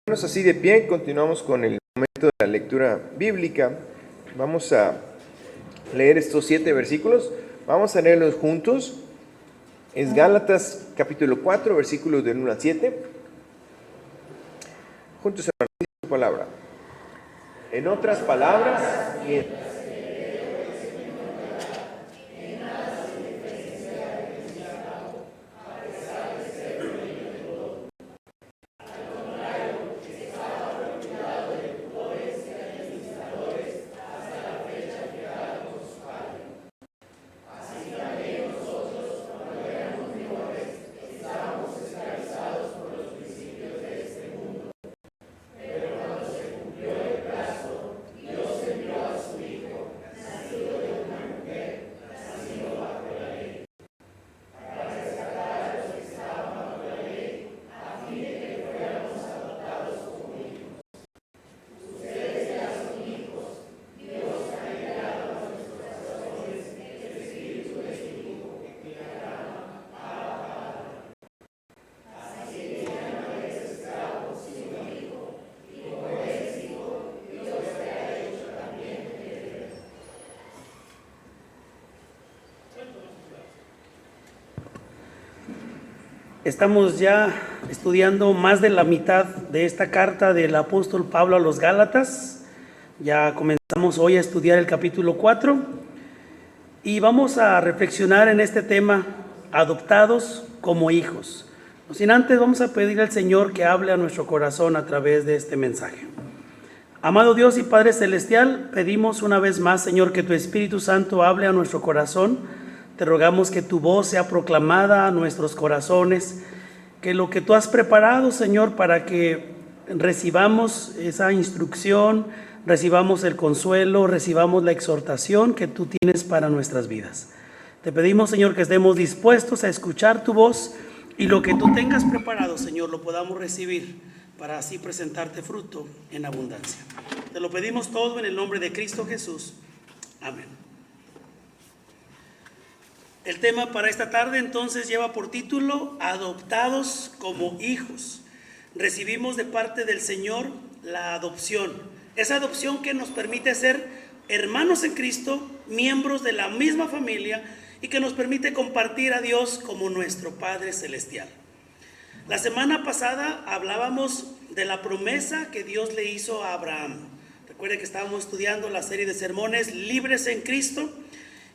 Así de pie, continuamos con el momento de la lectura bíblica. Vamos a leer estos 7 versículos. Vamos a leerlos juntos. Es Gálatas capítulo 4, versículos del 1 al 7. Juntos, hermanos, dice su palabra. En otras palabras, Estamos ya estudiando más de la mitad de esta carta del apóstol Pablo a los Gálatas. Ya comenzamos hoy a estudiar el capítulo 4 y vamos a reflexionar en este tema, adoptados como hijos. No sin antes vamos a pedir al Señor que hable a nuestro corazón a través de este mensaje. Amado Dios y Padre Celestial, pedimos una vez más, Señor, que tu Espíritu Santo hable a nuestro corazón. Te rogamos que tu voz sea proclamada a nuestros corazones, que lo que tú has preparado, Señor, para que recibamos esa instrucción, recibamos el consuelo, recibamos la exhortación que tú tienes para nuestras vidas. Te pedimos, Señor, que estemos dispuestos a escuchar tu voz y lo que tú tengas preparado, Señor, lo podamos recibir para así presentarte fruto en abundancia. Te lo pedimos todo en el nombre de Cristo Jesús. Amén. El tema para esta tarde entonces lleva por título Adoptados como hijos. Recibimos de parte del Señor la adopción. Esa adopción que nos permite ser hermanos en Cristo, miembros de la misma familia y que nos permite compartir a Dios como nuestro Padre Celestial. La semana pasada hablábamos de la promesa que Dios le hizo a Abraham. Recuerde que estábamos estudiando la serie de sermones Libres en Cristo.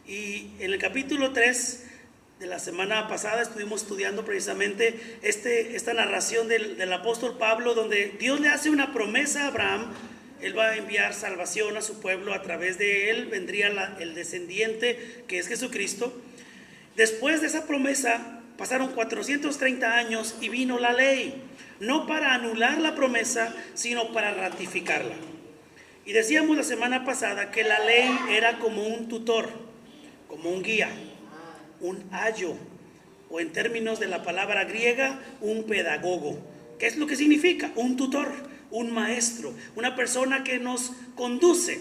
Y en el capítulo 3 de la semana pasada estuvimos estudiando precisamente esta narración del apóstol Pablo, donde Dios le hace una promesa a Abraham. Él va a enviar salvación a su pueblo, a través de él vendría el descendiente que es Jesucristo. Después de esa promesa pasaron 430 años y vino la ley, no para anular la promesa, sino para ratificarla. Y decíamos la semana pasada que la ley era como un tutor, como un guía, un ayo, o en términos de la palabra griega, un pedagogo. ¿Qué es lo que significa? Un tutor, un maestro, una persona que nos conduce.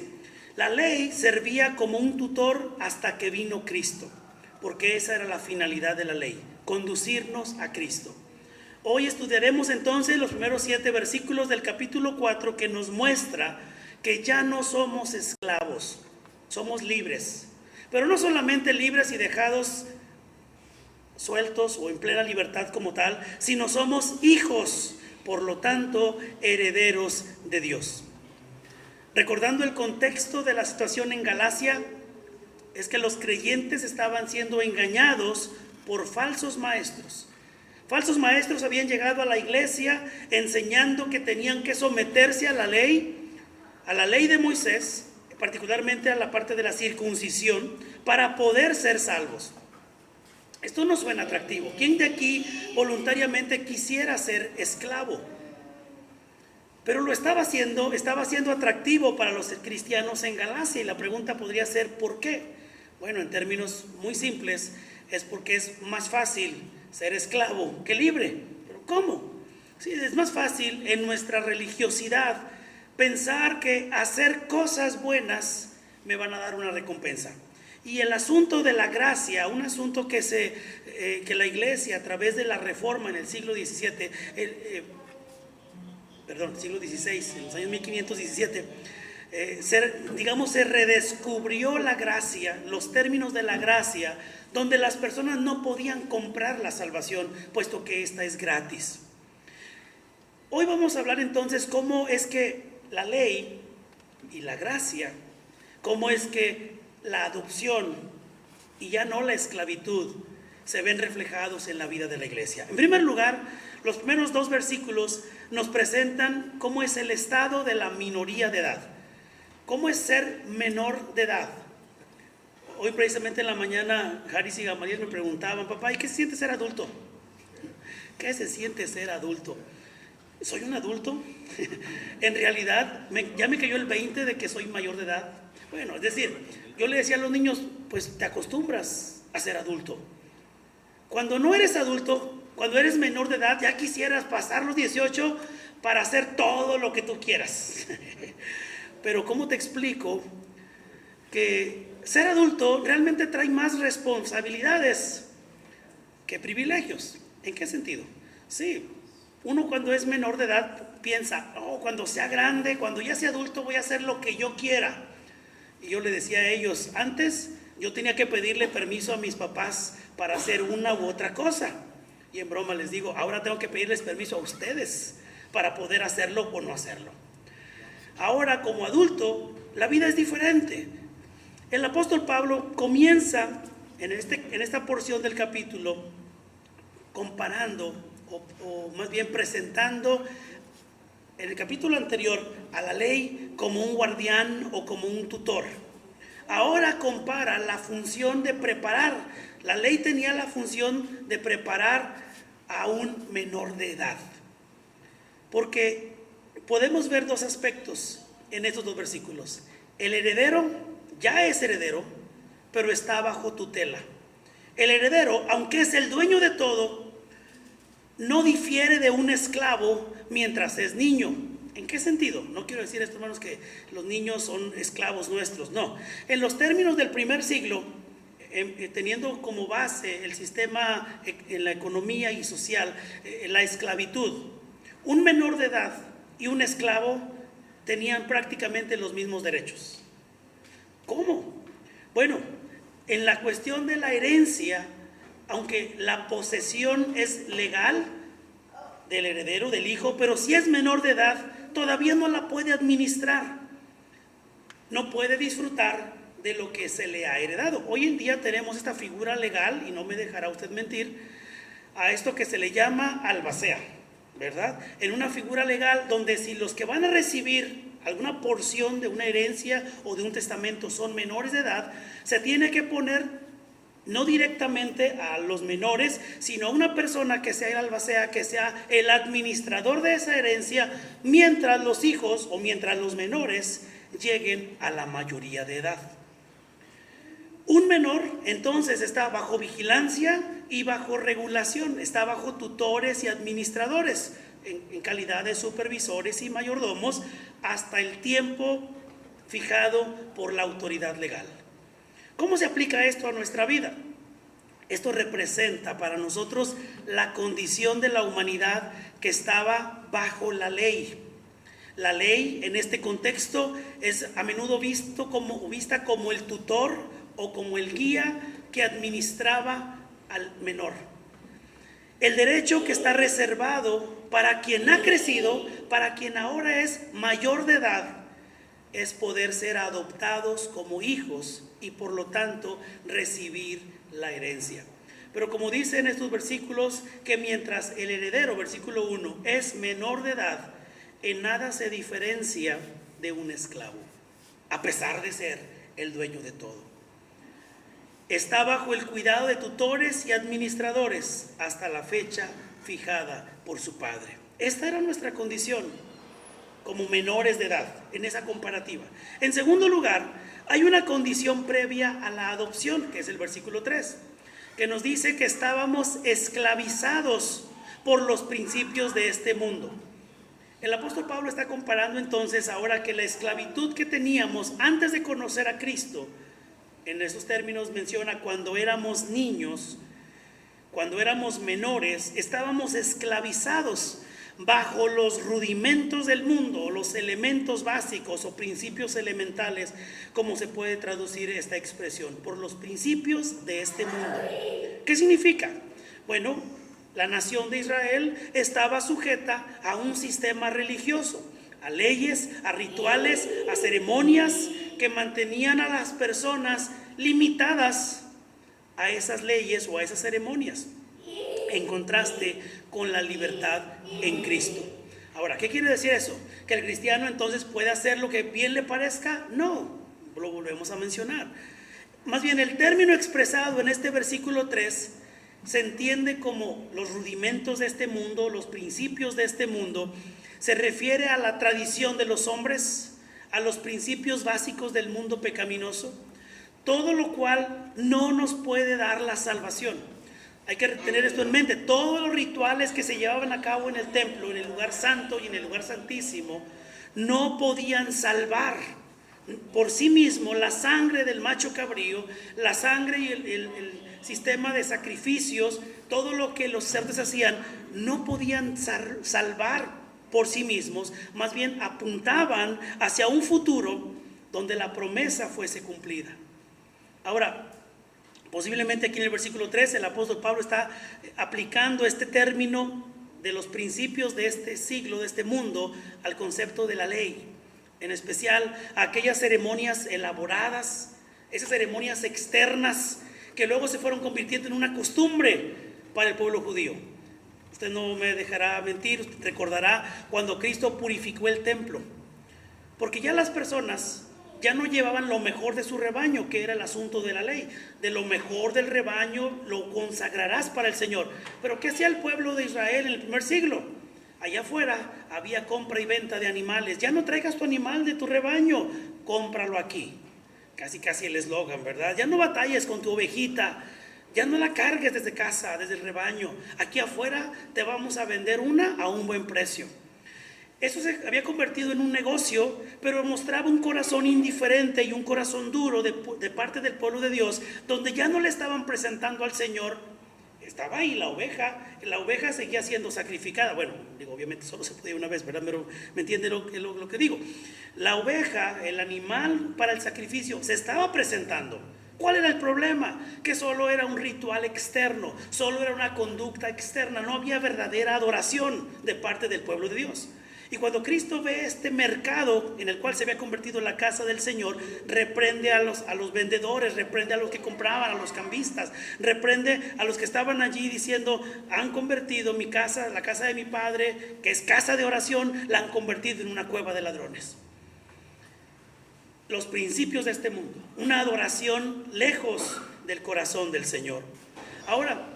La ley servía como un tutor hasta que vino Cristo, porque esa era la finalidad de la ley, conducirnos a Cristo. Hoy estudiaremos entonces los primeros 7 versículos del capítulo 4 que nos muestra que ya no somos esclavos, somos libres. Pero no solamente libres y dejados sueltos o en plena libertad como tal, sino somos hijos, por lo tanto, herederos de Dios. Recordando el contexto de la situación en Galacia, es que los creyentes estaban siendo engañados por falsos maestros. Falsos maestros habían llegado a la iglesia enseñando que tenían que someterse a la ley de Moisés, particularmente a la parte de la circuncisión, para poder ser salvos. Esto no suena atractivo. ¿Quién de aquí voluntariamente quisiera ser esclavo? Pero lo estaba siendo atractivo para los cristianos en Galacia, y la pregunta podría ser ¿por qué? Bueno, en términos muy simples, es porque es más fácil ser esclavo que libre. ¿Pero cómo? Sí, es más fácil en nuestra religiosidad pensar que hacer cosas buenas me van a dar una recompensa. Y el asunto de la gracia, un asunto que la iglesia a través de la reforma en el siglo XVII siglo XVI, en los años 1517, se redescubrió la gracia, los términos de la gracia, donde las personas no podían comprar la salvación, puesto que esta es gratis. Hoy vamos a hablar entonces cómo es que la ley y la gracia, cómo es que la adopción y ya no la esclavitud se ven reflejados en la vida de la iglesia. En primer lugar, los primeros 2 versículos nos presentan cómo es el estado de la minoría de edad. ¿Cómo es ser menor de edad? Hoy precisamente en la mañana, Haris y Gamaliel me preguntaban, papá, ¿y qué se siente ser adulto? ¿Qué se siente ser adulto? ¿Soy un adulto? En realidad, ya me cayó el 20 de que soy mayor de edad. Bueno, es decir, yo le decía a los niños, pues te acostumbras a ser adulto. Cuando no eres adulto, cuando eres menor de edad, ya quisieras pasar los 18 para hacer todo lo que tú quieras. Pero ¿cómo te explico que ser adulto realmente trae más responsabilidades que privilegios? ¿En qué sentido? Sí, uno cuando es menor de edad piensa, cuando sea grande, cuando ya sea adulto voy a hacer lo que yo quiera. Y yo le decía a ellos, antes yo tenía que pedirle permiso a mis papás para hacer una u otra cosa. Y en broma les digo, ahora tengo que pedirles permiso a ustedes para poder hacerlo o no hacerlo. Ahora, como adulto, la vida es diferente. El apóstol Pablo comienza en esta porción del capítulo comparando, o más bien presentando en el capítulo anterior a la ley como un guardián o como un tutor. Ahora compara la función de preparar. La ley tenía la función de preparar a un menor de edad. Porque podemos ver 2 aspectos en estos 2 versículos. El heredero ya es heredero, pero está bajo tutela. El heredero, aunque es el dueño de todo, no difiere de un esclavo mientras es niño. ¿En qué sentido? No quiero decir esto, hermanos, que los niños son esclavos nuestros, no. En los términos del primer siglo, teniendo como base el sistema en la economía y social, la esclavitud, un menor de edad y un esclavo tenían prácticamente los mismos derechos. ¿Cómo? Bueno, en la cuestión de la herencia, aunque la posesión es legal del heredero, del hijo, pero si es menor de edad, todavía no la puede administrar. No puede disfrutar de lo que se le ha heredado. Hoy en día tenemos esta figura legal, y no me dejará usted mentir, a esto que se le llama albacea, ¿verdad? En una figura legal donde si los que van a recibir alguna porción de una herencia o de un testamento son menores de edad, se tiene que poner no directamente a los menores, sino a una persona que sea el albacea, que sea el administrador de esa herencia, mientras los hijos o mientras los menores lleguen a la mayoría de edad. Un menor entonces está bajo vigilancia y bajo regulación, está bajo tutores y administradores en calidad de supervisores y mayordomos hasta el tiempo fijado por la autoridad legal. ¿Cómo se aplica esto a nuestra vida? Esto representa para nosotros la condición de la humanidad que estaba bajo la ley. La ley en este contexto es a menudo vista como el tutor o como el guía que administraba al menor. El derecho que está reservado para quien ha crecido, para quien ahora es mayor de edad, es poder ser adoptados como hijos y por lo tanto recibir la herencia. Pero como dice en estos versículos, que mientras el heredero, versículo 1, es menor de edad, en nada se diferencia de un esclavo, a pesar de ser el dueño de todo. Está bajo el cuidado de tutores y administradores hasta la fecha fijada por su padre. Esta era nuestra condición como menores de edad en esa comparativa. En segundo lugar, hay una condición previa a la adopción, que es el versículo 3, que nos dice que estábamos esclavizados por los principios de este mundo. El apóstol Pablo está comparando entonces ahora que la esclavitud que teníamos antes de conocer a Cristo, en esos términos menciona cuando éramos niños, cuando éramos menores, estábamos esclavizados. bajo los rudimentos del mundo, los elementos básicos o principios elementales, como se puede traducir esta expresión, por los principios de este mundo. ¿Qué significa? Bueno, la nación de Israel estaba sujeta a un sistema religioso, a leyes, a rituales, a ceremonias que mantenían a las personas limitadas a esas leyes o a esas ceremonias, en contraste con la libertad en Cristo. Ahora, ¿qué quiere decir eso? ¿Que el cristiano entonces puede hacer lo que bien le parezca? No, lo volvemos a mencionar. Más bien, el término expresado en este versículo 3 se entiende como los rudimentos de este mundo, los principios de este mundo. Se refiere a la tradición de los hombres, a los principios básicos del mundo pecaminoso, todo lo cual no nos puede dar la salvación. Hay que tener esto en mente. Todos los rituales que se llevaban a cabo en el templo, en el lugar santo y en el lugar santísimo, no podían salvar por sí mismo. La sangre del macho cabrío, la sangre y el sistema de sacrificios, todo lo que los sacerdotes hacían, no podían salvar por sí mismos, más bien apuntaban hacia un futuro donde la promesa fuese cumplida. Ahora, posiblemente aquí en el versículo 3 el apóstol Pablo está aplicando este término de los principios de este siglo, de este mundo, al concepto de la ley, en especial a aquellas ceremonias elaboradas, esas ceremonias externas que luego se fueron convirtiendo en una costumbre para el pueblo judío. Usted no me dejará mentir, usted recordará cuando Cristo purificó el templo, porque ya las personas ya no llevaban lo mejor de su rebaño, que era el asunto de la ley. De lo mejor del rebaño lo consagrarás para el Señor. Pero ¿qué hacía el pueblo de Israel en el primer siglo? Allá afuera había compra y venta de animales. Ya no traigas tu animal de tu rebaño, cómpralo aquí. Casi el eslogan, ¿verdad? Ya no batalles con tu ovejita, ya no la cargues desde casa, desde el rebaño. Aquí afuera te vamos a vender una a un buen precio. Eso se había convertido en un negocio, pero mostraba un corazón indiferente y un corazón duro de parte del pueblo de Dios, donde ya no le estaban presentando al Señor. Estaba ahí la oveja seguía siendo sacrificada. Bueno, digo, obviamente solo se podía una vez, ¿verdad? Pero me entiende lo que digo. La oveja, el animal para el sacrificio, se estaba presentando. ¿Cuál era el problema? Que solo era un ritual externo, solo era una conducta externa, no había verdadera adoración de parte del pueblo de Dios. Y cuando Cristo ve este mercado en el cual se había convertido la casa del Señor, reprende a los vendedores, reprende a los que compraban, a los cambistas, reprende a los que estaban allí diciendo: han convertido mi casa, la casa de mi padre, que es casa de oración, la han convertido en una cueva de ladrones. Los principios de este mundo, una adoración lejos del corazón del Señor. Ahora,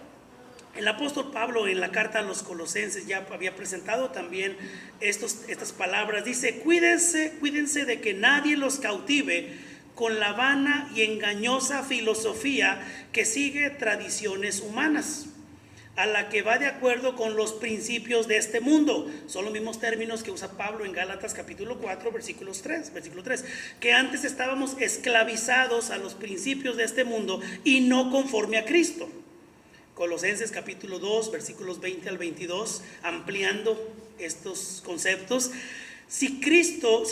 el apóstol Pablo en la carta a los Colosenses ya había presentado también estas palabras. Dice: cuídense de que nadie los cautive con la vana y engañosa filosofía que sigue tradiciones humanas, a la que va de acuerdo con los principios de este mundo. Son los mismos términos que usa Pablo en Gálatas capítulo 4, versículo 3, que antes estábamos esclavizados a los principios de este mundo y no conforme a Cristo. Colosenses capítulo 2, versículos 20 al 22, ampliando estos conceptos. Si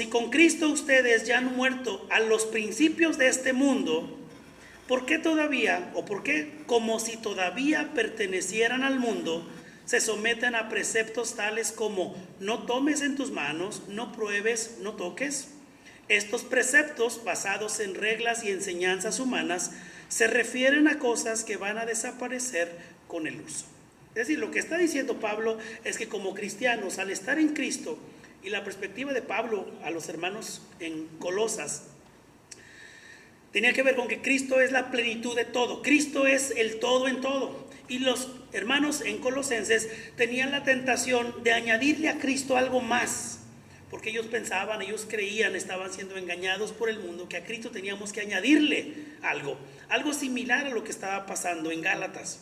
con Cristo ustedes ya han muerto a los principios de este mundo, ¿por qué como si todavía pertenecieran al mundo, se someten a preceptos tales como: no tomes en tus manos, no pruebes, no toques? Estos preceptos, basados en reglas y enseñanzas humanas, se refieren a cosas que van a desaparecer con el uso. Es decir, lo que está diciendo Pablo es que como cristianos, al estar en Cristo, y la perspectiva de Pablo a los hermanos en Colosas tenía que ver con que Cristo es la plenitud de todo. Cristo es el todo en todo. Y los hermanos en Colosenses tenían la tentación de añadirle a Cristo algo más, porque ellos creían, estaban siendo engañados por el mundo, que a Cristo teníamos que añadirle algo similar a lo que estaba pasando en Gálatas.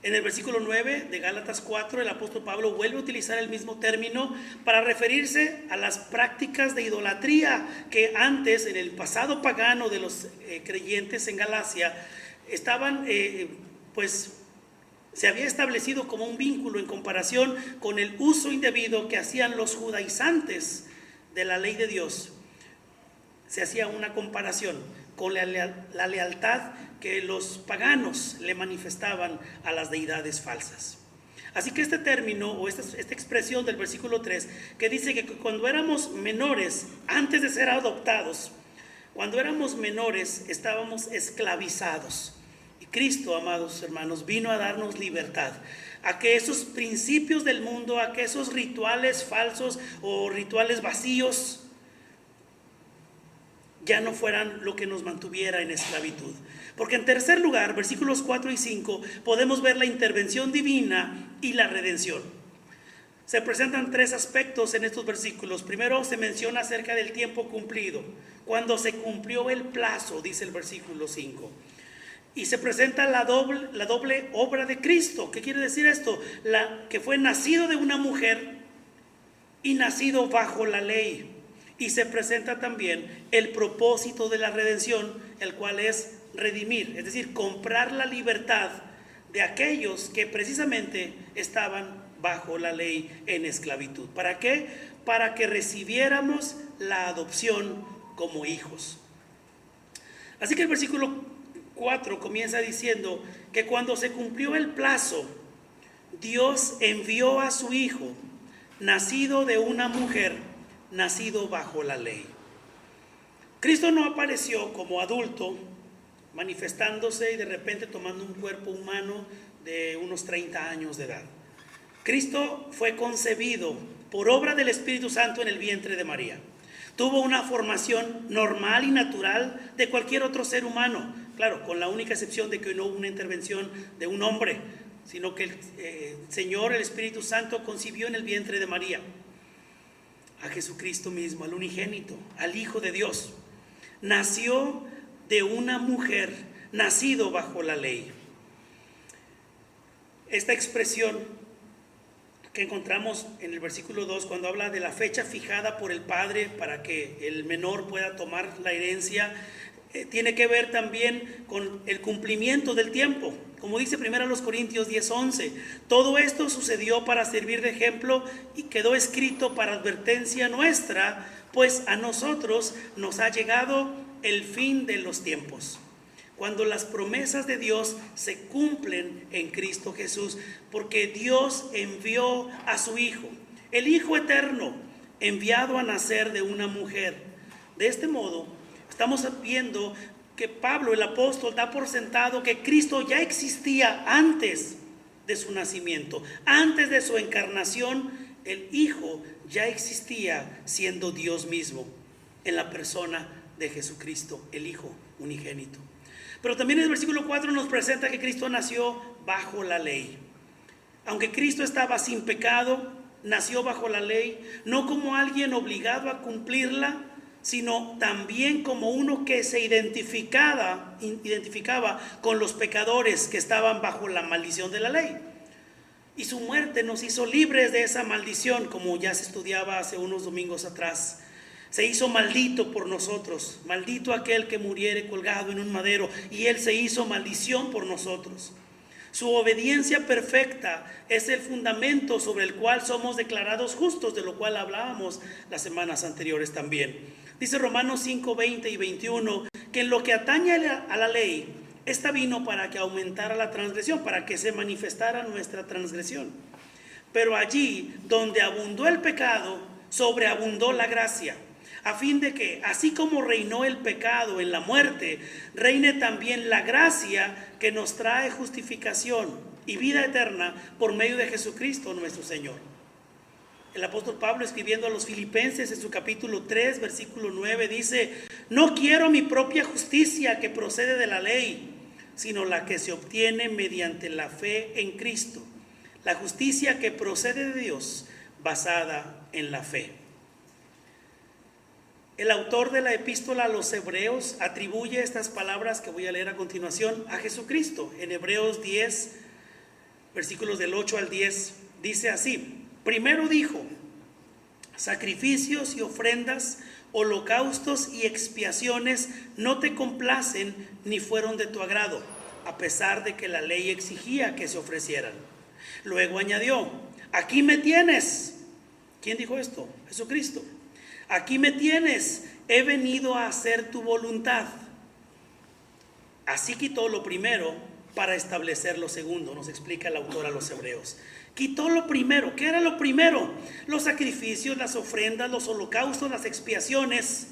En el versículo 9 de Gálatas 4, el apóstol Pablo vuelve a utilizar el mismo término para referirse a las prácticas de idolatría que antes, en el pasado pagano de los creyentes en Galacia, estaban Se había establecido como un vínculo en comparación con el uso indebido que hacían los judaizantes de la ley de Dios. Se hacía una comparación con la lealtad que los paganos le manifestaban a las deidades falsas. Así que este término o esta expresión del versículo 3 que dice que cuando éramos menores, antes de ser adoptados, cuando éramos menores estábamos esclavizados. Y Cristo, amados hermanos, vino a darnos libertad, a que esos principios del mundo, a que esos rituales falsos o rituales vacíos ya no fueran lo que nos mantuviera en esclavitud. Porque en tercer lugar, versículos 4 y 5, podemos ver la intervención divina y la redención. Se presentan tres aspectos en estos versículos. Primero se menciona acerca del tiempo cumplido, cuando se cumplió el plazo, dice el versículo 5. Y se presenta la doble obra de Cristo. ¿Qué quiere decir esto? Que fue nacido de una mujer y nacido bajo la ley. Y se presenta también el propósito de la redención, el cual es redimir, es decir, comprar la libertad de aquellos que precisamente estaban bajo la ley en esclavitud. ¿Para qué? Para que recibiéramos la adopción como hijos. Así que el versículo 4 comienza diciendo que cuando se cumplió el plazo, Dios envió a su Hijo, nacido de una mujer, nacido bajo la ley. Cristo no apareció como adulto, manifestándose y de repente tomando un cuerpo humano de unos 30 años de edad. Cristo fue concebido por obra del Espíritu Santo en el vientre de María. Tuvo una formación normal y natural de cualquier otro ser humano, claro, con la única excepción de que no hubo una intervención de un hombre, sino que el Señor, el Espíritu Santo, concibió en el vientre de María a Jesucristo mismo, al unigénito, al Hijo de Dios. Nació de una mujer, nacido bajo la ley. Esta expresión que encontramos en el versículo 2, cuando habla de la fecha fijada por el padre para que el menor pueda tomar la herencia, tiene que ver también con el cumplimiento del tiempo. Como dice 1 Corintios 10:11, todo esto sucedió para servir de ejemplo y quedó escrito para advertencia nuestra, pues a nosotros nos ha llegado el fin de los tiempos. Cuando las promesas de Dios se cumplen en Cristo Jesús, porque Dios envió a su Hijo, el Hijo eterno, enviado a nacer de una mujer. De este modo, estamos viendo que Pablo, el apóstol, da por sentado que Cristo ya existía antes de su nacimiento, antes de su encarnación. El Hijo ya existía siendo Dios mismo en la persona de Jesucristo, el Hijo unigénito. Pero también el versículo 4 nos presenta que Cristo nació bajo la ley. Aunque Cristo estaba sin pecado, nació bajo la ley, no como alguien obligado a cumplirla, sino también como uno que se identificaba con los pecadores que estaban bajo la maldición de la ley. Y su muerte nos hizo libres de esa maldición, como ya se estudiaba hace unos domingos atrás. Se hizo maldito por nosotros, maldito aquel que muriere colgado en un madero, y él se hizo maldición por nosotros. Su obediencia perfecta es el fundamento sobre el cual somos declarados justos, de lo cual hablábamos las semanas anteriores también. Dice Romanos 5, 20 y 21, que en lo que atañe a la ley, esta vino para que aumentara la transgresión, para que se manifestara nuestra transgresión. Pero allí donde abundó el pecado, sobreabundó la gracia, a fin de que, así como reinó el pecado en la muerte, reine también la gracia que nos trae justificación y vida eterna por medio de Jesucristo nuestro Señor. El apóstol Pablo, escribiendo a los Filipenses en su capítulo 3, versículo 9, dice: no quiero mi propia justicia que procede de la ley, sino la que se obtiene mediante la fe en Cristo, la justicia que procede de Dios, basada en la fe. El autor de la epístola a los Hebreos atribuye estas palabras que voy a leer a continuación a Jesucristo. En Hebreos 10, versículos del 8 al 10, dice así: primero dijo, sacrificios y ofrendas, holocaustos y expiaciones no te complacen ni fueron de tu agrado, a pesar de que la ley exigía que se ofrecieran. Luego añadió: aquí me tienes. ¿Quién dijo esto? Jesucristo. Aquí me tienes, he venido a hacer tu voluntad. Así quitó lo primero para establecer lo segundo, nos explica el autor a los Hebreos. Quitó lo primero. ¿Qué era lo primero? Los sacrificios, las ofrendas, los holocaustos, las expiaciones.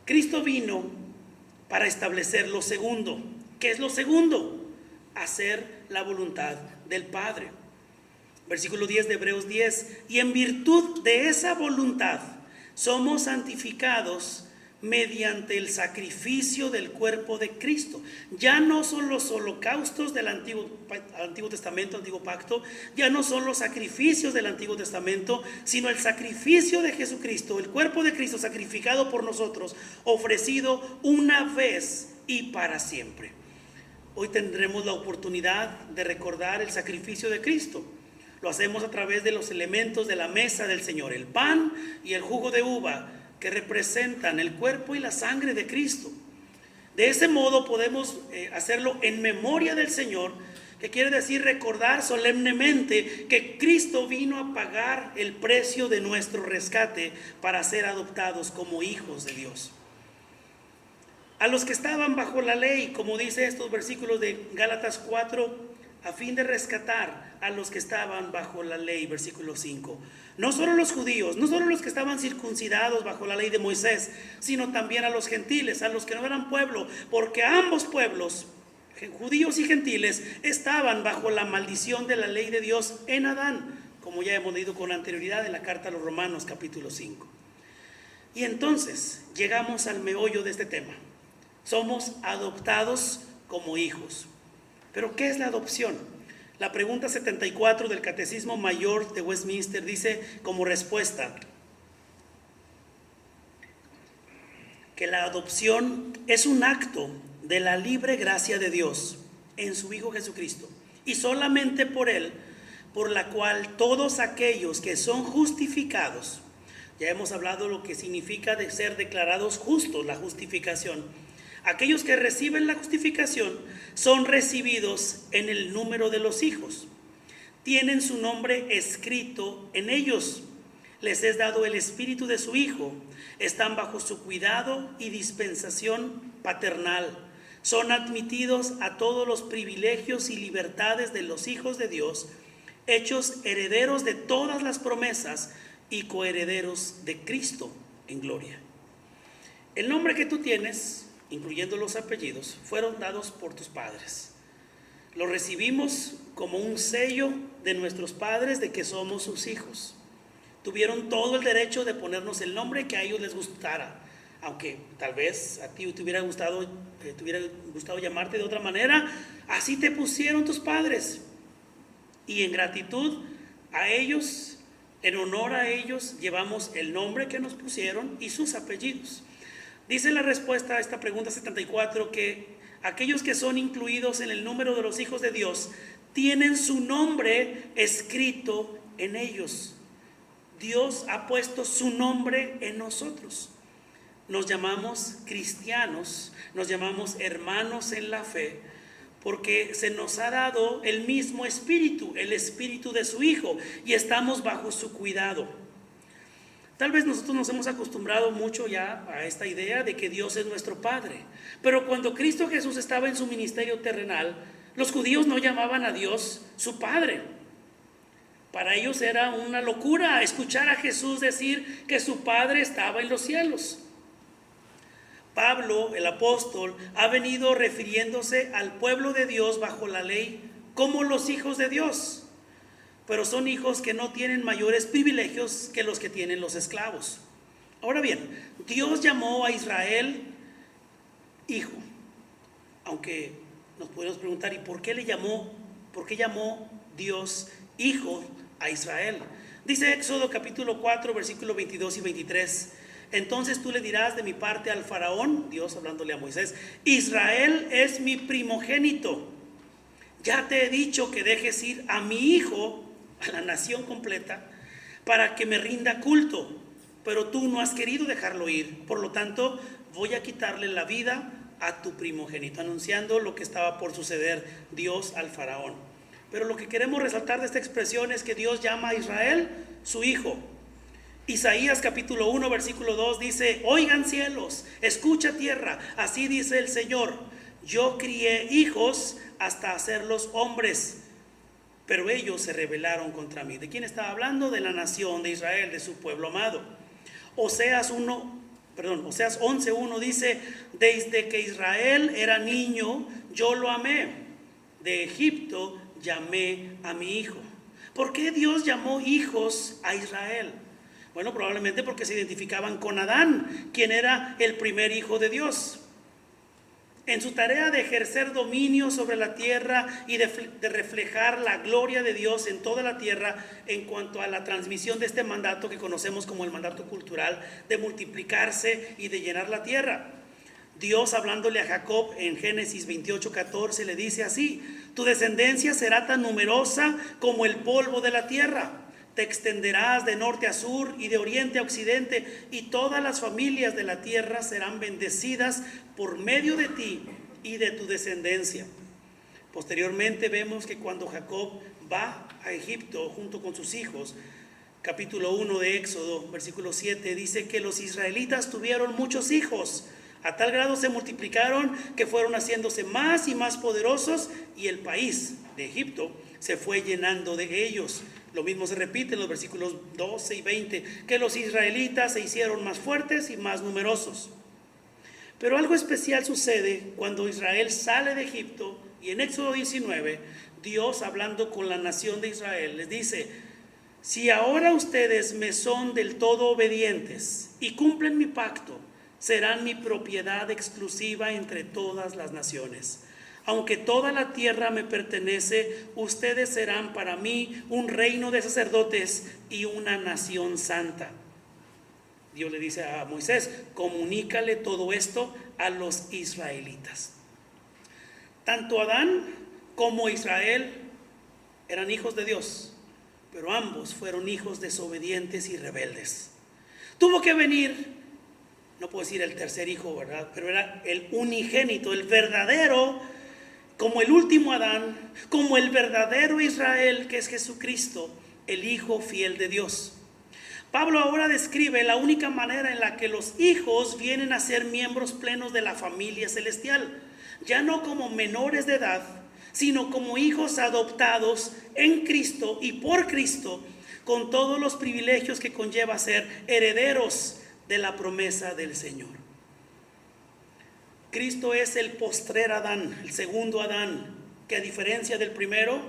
Cristo vino para establecer lo segundo. ¿Qué es lo segundo? Hacer la voluntad del Padre. Versículo 10 de Hebreos 10. Y en virtud de esa voluntad somos santificados mediante el sacrificio del cuerpo de Cristo. Ya no son los holocaustos del Antiguo Testamento, Antiguo Pacto, ya no son los sacrificios del Antiguo Testamento, sino el sacrificio de Jesucristo, el cuerpo de Cristo sacrificado por nosotros, ofrecido una vez y para siempre. Hoy tendremos la oportunidad de recordar el sacrificio de Cristo. Lo hacemos a través de los elementos de la mesa del Señor, el pan y el jugo de uva, que representan el cuerpo y la sangre de Cristo. De ese modo podemos hacerlo en memoria del Señor, que quiere decir recordar solemnemente que Cristo vino a pagar el precio de nuestro rescate para ser adoptados como hijos de Dios. A los que estaban bajo la ley, como dice estos versículos de Gálatas 4, a fin de rescatar a los que estaban bajo la ley, versículo 5. No solo los judíos, no solo los que estaban circuncidados bajo la ley de Moisés, sino también a los gentiles, a los que no eran pueblo, porque ambos pueblos, judíos y gentiles, estaban bajo la maldición de la ley de Dios en Adán, como ya hemos leído con anterioridad en la carta a los Romanos capítulo 5. Y entonces llegamos al meollo de este tema. Somos adoptados como hijos. ¿Pero qué es la adopción? La pregunta 74 del Catecismo Mayor de Westminster dice como respuesta que la adopción es un acto de la libre gracia de Dios en su Hijo Jesucristo, y solamente por Él, por la cual todos aquellos que son justificados, ya hemos hablado lo que significa de ser declarados justos, la justificación. Aquellos que reciben la justificación son recibidos en el número de los hijos. Tienen su nombre escrito en ellos. Les es dado el espíritu de su Hijo. Están bajo su cuidado y dispensación paternal. Son admitidos a todos los privilegios y libertades de los hijos de Dios, hechos herederos de todas las promesas y coherederos de Cristo en gloria. El nombre que tú tienes, incluyendo los apellidos, fueron dados por tus padres. Lo recibimos como un sello de nuestros padres de que somos sus hijos. Tuvieron todo el derecho de ponernos el nombre que a ellos les gustara, aunque tal vez a ti te hubiera gustado llamarte de otra manera. Así te pusieron tus padres, y en gratitud a ellos, en honor a ellos, llevamos el nombre que nos pusieron y sus apellidos. Dice la respuesta a esta pregunta 74 que aquellos que son incluidos en el número de los hijos de Dios tienen su nombre escrito en ellos. Dios ha puesto su nombre en nosotros. Nos llamamos cristianos, nos llamamos hermanos en la fe, porque se nos ha dado el mismo espíritu, el espíritu de su Hijo, y estamos bajo su cuidado. Tal vez nosotros nos hemos acostumbrado mucho ya a esta idea de que Dios es nuestro Padre. Pero cuando Cristo Jesús estaba en su ministerio terrenal, los judíos no llamaban a Dios su Padre. Para ellos era una locura escuchar a Jesús decir que su Padre estaba en los cielos. Pablo, el apóstol, ha venido refiriéndose al pueblo de Dios bajo la ley como los hijos de Dios. Pero son hijos que no tienen mayores privilegios que los que tienen los esclavos. Ahora bien, Dios llamó a Israel hijo, aunque nos podemos preguntar, ¿y por qué llamó Dios hijo a Israel? Dice Éxodo capítulo 4, versículos 22 y 23. Entonces tú le dirás de mi parte al faraón, Dios hablándole a Moisés, Israel es mi primogénito. Ya te he dicho que dejes ir a mi hijo, a la nación completa, para que me rinda culto, pero tú no has querido dejarlo ir. Por lo tanto, voy a quitarle la vida a tu primogénito, anunciando lo que estaba por suceder Dios al faraón. Pero lo que queremos resaltar de esta expresión es que Dios llama a Israel su hijo. Isaías capítulo 1 versículo 2 dice: oigan cielos, escucha tierra, así dice el Señor, yo crié hijos hasta hacerlos hombres, pero ellos se rebelaron contra mí. ¿De quién estaba hablando? De la nación de Israel, de su pueblo amado. Oseas 11:1 dice: desde que Israel era niño, yo lo amé. De Egipto llamé a mi hijo. ¿Por qué Dios llamó hijos a Israel? Bueno, probablemente porque se identificaban con Adán, quien era el primer hijo de Dios. En su tarea de ejercer dominio sobre la tierra y de reflejar la gloria de Dios en toda la tierra, en cuanto a la transmisión de este mandato que conocemos como el mandato cultural, de multiplicarse y de llenar la tierra. Dios, hablándole a Jacob en Génesis 28:14, le dice así: tu descendencia será tan numerosa como el polvo de la tierra. Te extenderás de norte a sur y de oriente a occidente, y todas las familias de la tierra serán bendecidas por medio de ti y de tu descendencia. Posteriormente vemos que cuando Jacob va a Egipto junto con sus hijos, capítulo 1 de Éxodo, versículo 7, dice que los israelitas tuvieron muchos hijos. A tal grado se multiplicaron que fueron haciéndose más y más poderosos, y el país de Egipto se fue llenando de ellos. Lo mismo se repite en los versículos 12 y 20, que los israelitas se hicieron más fuertes y más numerosos. Pero algo especial sucede cuando Israel sale de Egipto, y en Éxodo 19, Dios, hablando con la nación de Israel, les dice: si ahora ustedes me son del todo obedientes y cumplen mi pacto, serán mi propiedad exclusiva entre todas las naciones. Aunque toda la tierra me pertenece, ustedes serán para mí un reino de sacerdotes y una nación santa. Dios le dice a Moisés: comunícale todo esto a los israelitas. Tanto Adán como Israel eran hijos de Dios, pero ambos fueron hijos desobedientes y rebeldes. Tuvo que venir, no puedo decir el tercer hijo, ¿verdad?, pero era el unigénito, el verdadero, como el último Adán, como el verdadero Israel, que es Jesucristo, el Hijo fiel de Dios. Pablo ahora describe la única manera en la que los hijos vienen a ser miembros plenos de la familia celestial, ya no como menores de edad, sino como hijos adoptados en Cristo y por Cristo, con todos los privilegios que conlleva ser herederos de la promesa del Señor. Cristo es el postrer Adán, el segundo Adán, que a diferencia del primero,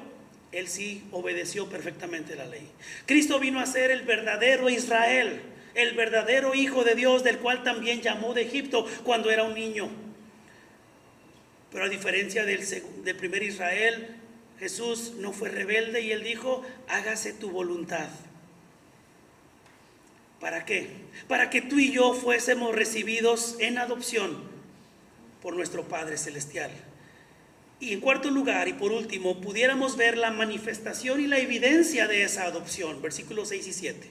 él sí obedeció perfectamente la ley. Cristo vino a ser el verdadero Israel, el verdadero Hijo de Dios, del cual también llamó de Egipto cuando era un niño. Pero a diferencia del primer Israel, Jesús no fue rebelde y él dijo: hágase tu voluntad. ¿Para qué? Para que tú y yo fuésemos recibidos en adopción por nuestro Padre Celestial. Y en cuarto lugar, y por último, pudiéramos ver la manifestación y la evidencia de esa adopción, versículos 6 y 7.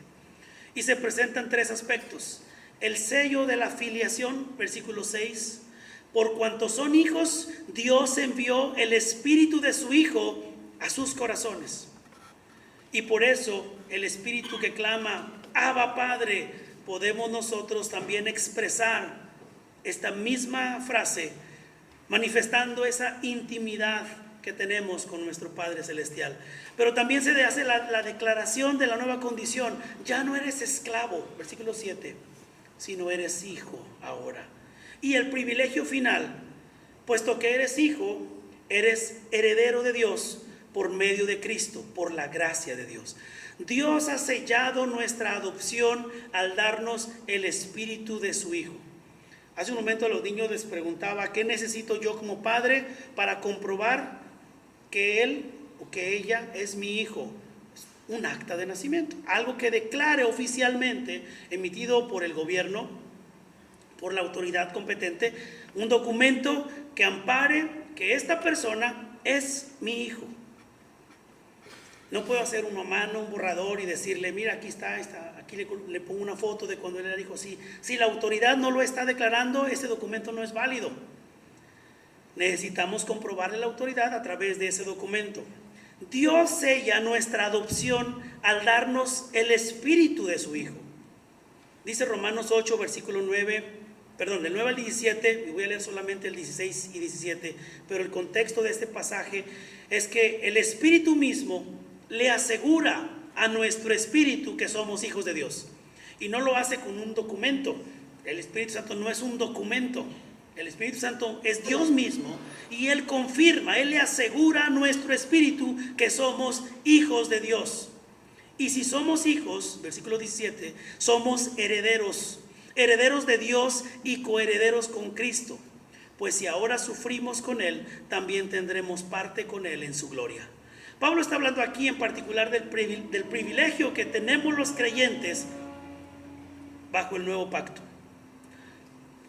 Y se presentan tres aspectos: el sello de la filiación, versículo 6, por cuanto son hijos, Dios envió el Espíritu de su Hijo a sus corazones. Y por eso el Espíritu que clama: Abba Padre, podemos nosotros también expresar esta misma frase, manifestando esa intimidad que tenemos con nuestro Padre Celestial. Pero también se hace la declaración de la nueva condición: ya no eres esclavo, versículo 7, sino eres hijo ahora. Y el privilegio final: puesto que eres hijo, eres heredero de Dios por medio de Cristo, por la gracia de Dios. Dios ha sellado nuestra adopción al darnos el Espíritu de su Hijo. Hace un momento a los niños les preguntaba: ¿qué necesito yo como padre para comprobar que él o que ella es mi hijo? Un acta de nacimiento, algo que declare oficialmente, emitido por el gobierno, por la autoridad competente, un documento que ampare que esta persona es mi hijo. No puedo hacer una mano, un borrador y decirle: mira, aquí está, aquí le pongo una foto de cuando él era hijo. Si la autoridad no lo está declarando, ese documento no es válido. necesitamos comprobarle la autoridad a través de ese documento. Dios sella nuestra adopción al darnos el espíritu de su Hijo. Dice Romanos 8, versículo 9, perdón, del 9 al 17, y voy a leer solamente el 16 y 17, pero el contexto de este pasaje es que el Espíritu mismo le asegura a nuestro espíritu que somos hijos de Dios. Y no lo hace con un documento. El Espíritu Santo no es un documento. El Espíritu Santo es Dios mismo y Él confirma, Él le asegura a nuestro espíritu que somos hijos de Dios. Y si somos hijos, versículo 17, somos herederos, herederos de Dios y coherederos con Cristo. Pues si ahora sufrimos con Él, también tendremos parte con Él en su gloria. Pablo está hablando aquí en particular del privilegio que tenemos los creyentes bajo el nuevo pacto.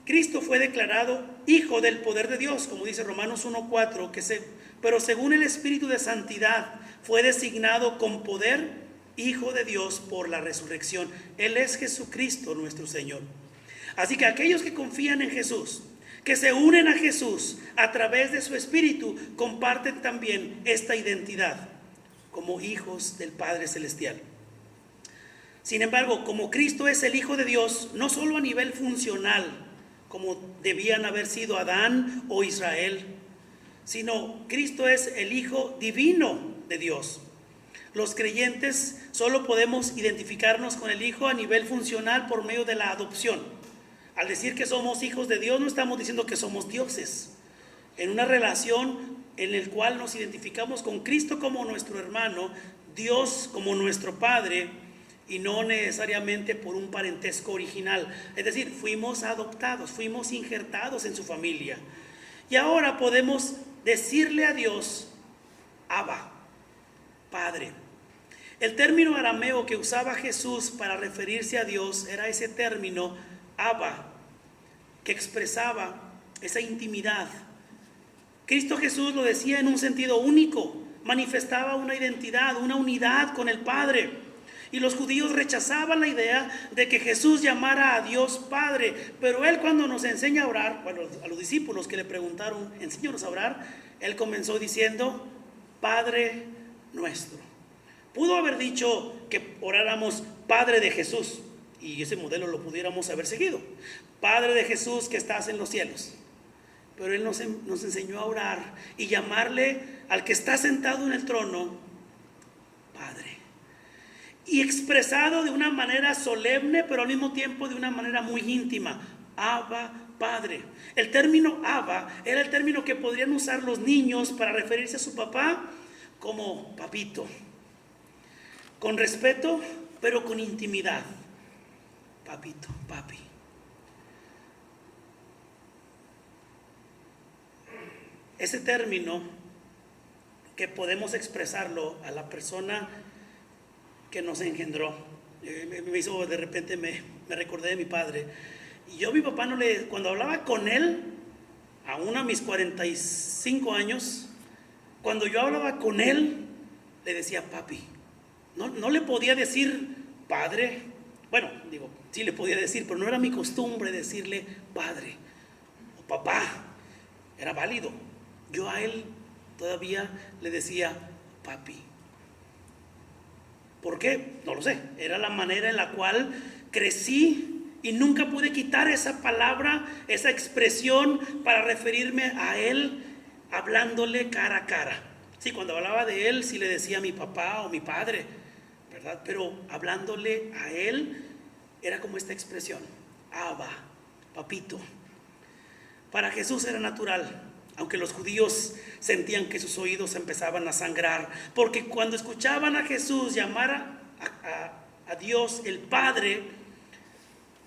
Cristo fue declarado hijo del poder de Dios, como dice Romanos 1:4, pero según el Espíritu de Santidad fue designado con poder hijo de Dios por la resurrección. Él es Jesucristo nuestro Señor. Así que aquellos que confían en Jesús, que se unen a Jesús a través de su Espíritu, comparten también esta identidad como hijos del Padre Celestial. Sin embargo, como Cristo es el Hijo de Dios, no solo a nivel funcional, como debían haber sido Adán o Israel, sino Cristo es el Hijo divino de Dios. Los creyentes solo podemos identificarnos con el Hijo a nivel funcional por medio de la adopción. Al decir que somos hijos de Dios, no estamos diciendo que somos dioses. En una relación en la cual nos identificamos con Cristo como nuestro hermano, Dios como nuestro Padre, y no necesariamente por un parentesco original. Es decir, fuimos adoptados, fuimos injertados en su familia. Y ahora podemos decirle a Dios, Abba, Padre. El término arameo que usaba Jesús para referirse a Dios era ese término, Abba, que expresaba esa intimidad. Cristo Jesús lo decía en un sentido único, manifestaba una identidad, una unidad con el Padre. Y los judíos rechazaban la idea de que Jesús llamara a Dios Padre. Pero Él, cuando nos enseña a orar, bueno, a los discípulos que le preguntaron, enséñanos a orar, Él comenzó diciendo, Padre nuestro. Pudo haber dicho que oráramos Padre de Jesús, y ese modelo lo pudiéramos haber seguido. Padre de Jesús que estás en los cielos. Pero Él nos enseñó a orar y llamarle al que está sentado en el trono, Padre. Y expresado de una manera solemne, pero al mismo tiempo de una manera muy íntima. Abba, Padre. El término Abba era el término que podrían usar los niños para referirse a su papá como papito. Con respeto, pero con intimidad. Papito, papi. Ese término que podemos expresarlo a la persona que nos engendró. Me hizo, de repente me recordé de mi padre. Y yo a mi papá cuando hablaba con él, aún a mis 45 años, cuando yo hablaba con él, le decía papi. No le podía decir padre. Bueno, digo, sí le podía decir, pero no era mi costumbre decirle padre o papá. Era válido. Yo a él todavía le decía papi. ¿Por qué? No lo sé. Era la manera en la cual crecí y nunca pude quitar esa palabra, esa expresión para referirme a él hablándole cara a cara. Sí, cuando hablaba de él sí le decía mi papá o mi padre, ¿verdad? Pero hablándole a él era como esta expresión, Abba, papito. Para Jesús era natural. Aunque los judíos sentían que sus oídos empezaban a sangrar, porque cuando escuchaban a Jesús llamar a Dios el Padre,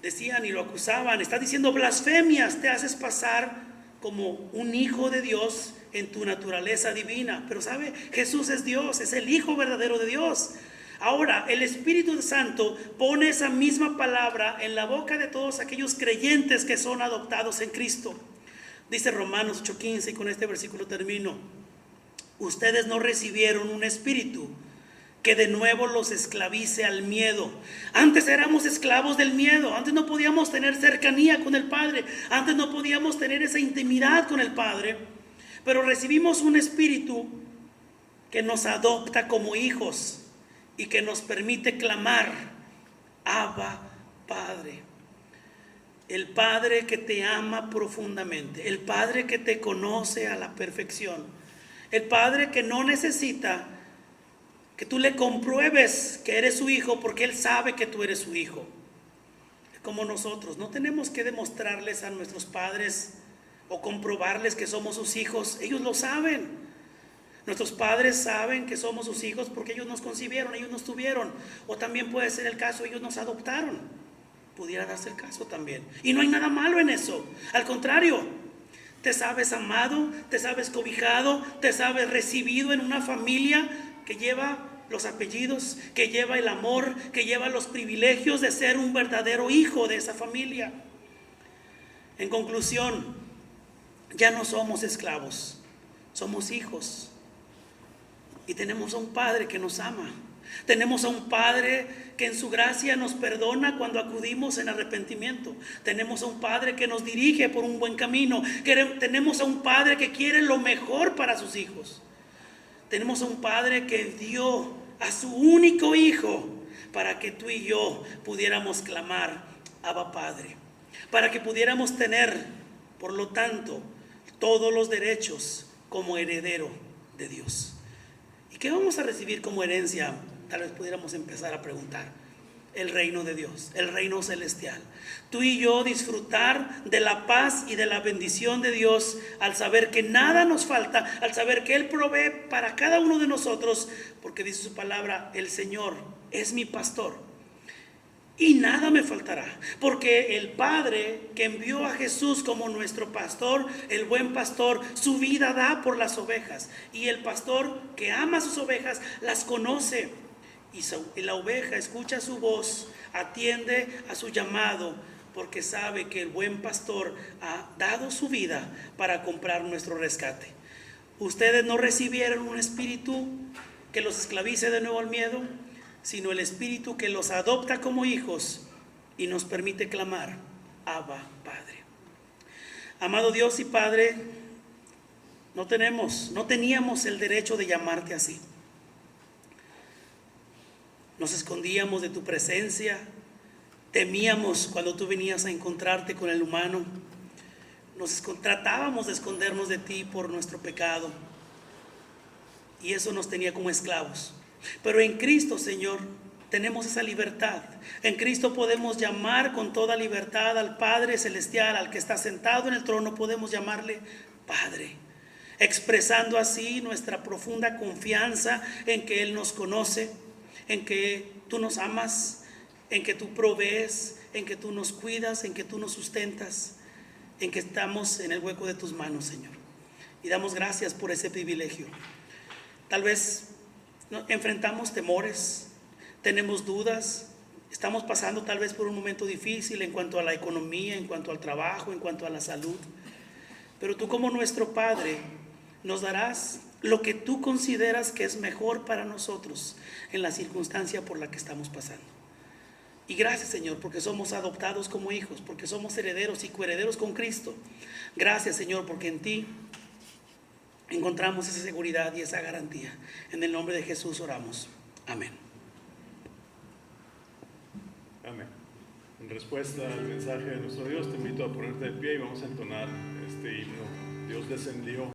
decían y lo acusaban, estás diciendo blasfemias, te haces pasar como un hijo de Dios en tu naturaleza divina. Pero sabe, Jesús es Dios, es el Hijo verdadero de Dios. Ahora, el Espíritu Santo pone esa misma palabra en la boca de todos aquellos creyentes que son adoptados en Cristo. Dice Romanos 8:15, y con este versículo termino. Ustedes no recibieron un espíritu que de nuevo los esclavice al miedo. Antes éramos esclavos del miedo. Antes no podíamos tener cercanía con el Padre. Antes no podíamos tener esa intimidad con el Padre. Pero recibimos un espíritu que nos adopta como hijos y que nos permite clamar, Abba, Padre. El Padre que te ama profundamente, el Padre que te conoce a la perfección, el Padre que no necesita que tú le compruebes que eres su hijo, porque Él sabe que tú eres su hijo. Como nosotros, no tenemos que demostrarles a nuestros padres o comprobarles que somos sus hijos, ellos lo saben. Nuestros padres saben que somos sus hijos porque ellos nos concibieron, ellos nos tuvieron. O también puede ser el caso, ellos nos adoptaron. Pudiera darse el caso también. Y no hay nada malo en eso. Al contrario, te sabes amado, te sabes cobijado, te sabes recibido en una familia que lleva los apellidos, que lleva el amor, que lleva los privilegios de ser un verdadero hijo de esa familia. En conclusión, ya no somos esclavos, somos hijos. Y tenemos a un Padre que nos ama. Tenemos a un Padre que en su gracia nos perdona cuando acudimos en arrepentimiento. Tenemos a un Padre que nos dirige por un buen camino. Tenemos a un Padre que quiere lo mejor para sus hijos. Tenemos a un Padre que dio a su único Hijo para que tú y yo pudiéramos clamar, Abba Padre. Para que pudiéramos tener, por lo tanto, todos los derechos como heredero de Dios. ¿Y qué vamos a recibir como herencia? Tal vez pudiéramos empezar a preguntar. El reino de Dios, el reino celestial. Tú y yo disfrutar de la paz y de la bendición de Dios al saber que nada nos falta, al saber que Él provee para cada uno de nosotros, porque dice su palabra, el Señor es mi pastor y nada me faltará, porque el Padre que envió a Jesús como nuestro pastor, el buen pastor, su vida da por las ovejas, y el pastor que ama a sus ovejas las conoce. Y la oveja escucha su voz, atiende a su llamado, porque sabe que el buen pastor ha dado su vida para comprar nuestro rescate. Ustedes no recibieron un espíritu que los esclavice de nuevo al miedo, sino el espíritu que los adopta como hijos y nos permite clamar, Abba, Padre. Amado Dios y Padre, no teníamos el derecho de llamarte así. Nos escondíamos de tu presencia, temíamos cuando tú venías a encontrarte con el humano, tratábamos de escondernos de ti por nuestro pecado, y eso nos tenía como esclavos. Pero en Cristo, Señor, tenemos esa libertad. En Cristo podemos llamar con toda libertad al Padre Celestial, al que está sentado en el trono, podemos llamarle Padre, expresando así nuestra profunda confianza en que Él nos conoce, en que tú nos amas, en que tú provees, en que tú nos cuidas, en que tú nos sustentas, en que estamos en el hueco de tus manos, Señor. Y damos gracias por ese privilegio. Tal vez enfrentamos temores, tenemos dudas, estamos pasando tal vez por un momento difícil en cuanto a la economía, en cuanto al trabajo, en cuanto a la salud. Pero tú, como nuestro Padre, nos darás lo que tú consideras que es mejor para nosotros en la circunstancia por la que estamos pasando. Y gracias, Señor, porque somos adoptados como hijos, porque somos herederos y coherederos con Cristo. Gracias, Señor, porque en ti encontramos esa seguridad y esa garantía. En el nombre de Jesús oramos. Amén. Amén. En respuesta al mensaje de nuestro Dios, te invito a ponerte de pie y vamos a entonar este himno. Dios descendió.